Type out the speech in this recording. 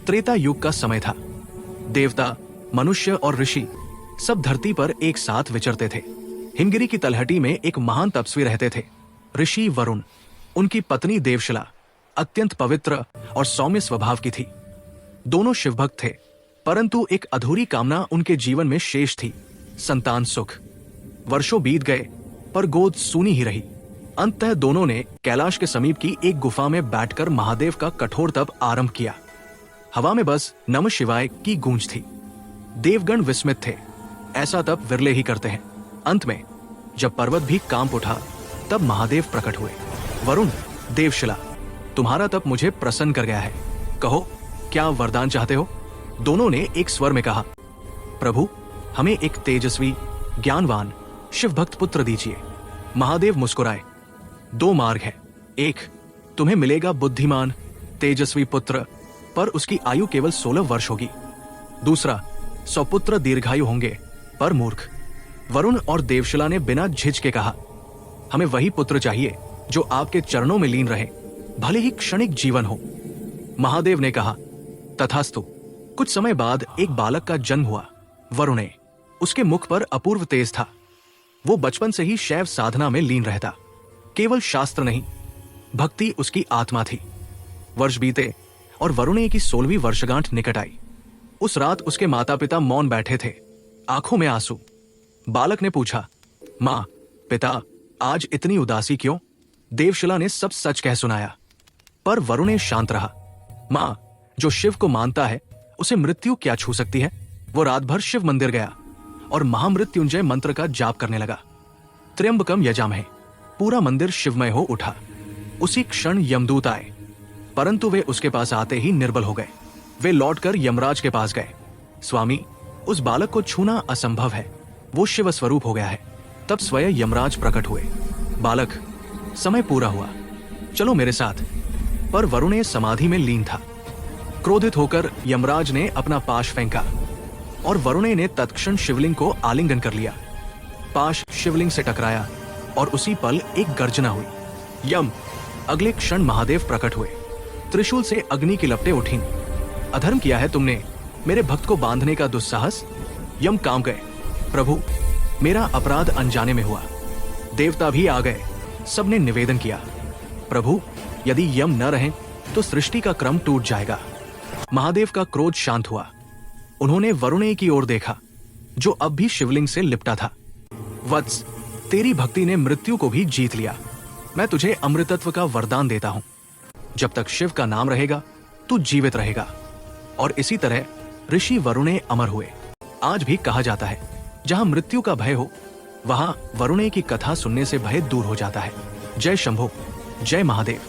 त्रेता युग का समय था। देवता, मनुष्य और ऋषि सब धरती पर एक साथ विचरते थे। हिमगिरी की तलहटी में एक महान तपस्वी रहते थे, ऋषि वरुण। उनकी पत्नी देवशिला अत्यंत पवित्र और सौम्य स्वभाव की थी। दोनों शिवभक्त थे, परंतु एक अधूरी कामना उनके जीवन में शेष थी, संतान सुख। वर्षों बीत गए पर गोद सूनी ही रही। अंततः दोनों ने कैलाश के समीप की एक गुफा में बैठकर महादेव का कठोर तप आरंभ किया। हवा में बस नमः शिवाय की गूंज थी। देवगण विस्मित थे, ऐसा तप विरले ही करते हैं। अंत में जब पर्वत भी कांप उठा तब महादेव प्रकट हुए। वरुण, देवशिला, तुम्हारा तप मुझे प्रसन्न कर गया है। कहो, क्या वरदान चाहते हो? दोनों ने एक स्वर में कहा, प्रभु, हमें एक तेजस्वी, ज्ञानवान, शिवभक्त पुत्र दीजिए। महादेव मुस्कुराए। दो मार्ग है। एक, तुम्हें मिलेगा बुद्धिमान, तेजस्वी पुत्र, पर उसकी आयु केवल 16 वर्ष होगी। दूसरा, 100 पुत्र दीर्घायु होंगे, पर मूर्ख। वरुण और देवशिला ने बिना झिझके कहा, हमें वही पुत्र चाहिए जो आपके चरणों में लीन रहे, भले ही क्षणिक जीवन हो। महादेव ने कहा, तथास्तु। कुछ समय बाद एक बालक का जन्म हुआ। वरुणे, उसके मुख पर अपूर्व तेज था। वो बचपन से ही शैव साधना में लीन रहता। केवल शास्त्र नहीं, भक्ति उसकी आत्मा थी। वर्ष बीते और वरुणे की 16वीं वर्षगांठ निकट आई। उस रात उसके माता पिता मौन बैठे थे, आंखों में आंसू। बालक ने पूछा, माँ, पिता, आज इतनी उदासी क्यों? देवशिला ने सब सच कह सुनाया, पर वरुणे शांत रहा। माँ, जो शिव को मानता है उसे मृत्यु क्या छू सकती है? वो रात भर शिव मंदिर गया और महामृत्युंजय मंत्र का जाप करने लगा। त्र्यंबकम यजामहे। पूरा मंदिर शिवमय हो उठा। उसी क्षण यमदूत आए, परंतु वे उसके पास आते ही निर्बल हो गए। वे लौटकर यमराज के पास गए। स्वामी, उस बालक को छूना असंभव है, वो शिव स्वरूप हो गया है। तब स्वयं यमराज प्रकट हुए। बालक, समय पूरा हुआ, चलो मेरे साथ। पर वरुणे समाधि में लीन था। क्रोधित होकर यमराज ने अपना पाश फेंका और वरुणे ने तत्क्षण शिवलिंग को आलिंगन कर लिया। पाश शिवलिंग से टकराया और उसी पल एक गर्जना हुई। यम। अगले क्षण महादेव प्रकट हुए। त्रिशूल से अग्नि की लपटें उठीं। अधर्म किया है तुमने, मेरे भक्त को बांधने का दुस्साहस। यम कांप गए। प्रभु, मेरा अपराध अनजाने में हुआ। देवता भी आ गए। सबने निवेदन किया, प्रभु, यदि यम न रहें तो सृष्टि का क्रम टूट जाएगा। महादेव का क्रोध शांत हुआ। उन्होंने वरुणे की ओर देखा, जो अब भी शिवलिंग से लिपटा था। वत्स, तेरी भक्ति ने मृत्यु को भी जीत लिया। मैं तुझे अमृतत्व का वरदान देता हूं। जब तक शिव का नाम रहेगा तू जीवित रहेगा। और इसी तरह ऋषि वरुणे अमर हुए। आज भी कहा जाता है, जहां मृत्यु का भय हो वहां वरुणे की कथा सुनने से भय दूर हो जाता है। जय शंभो, जय महादेव।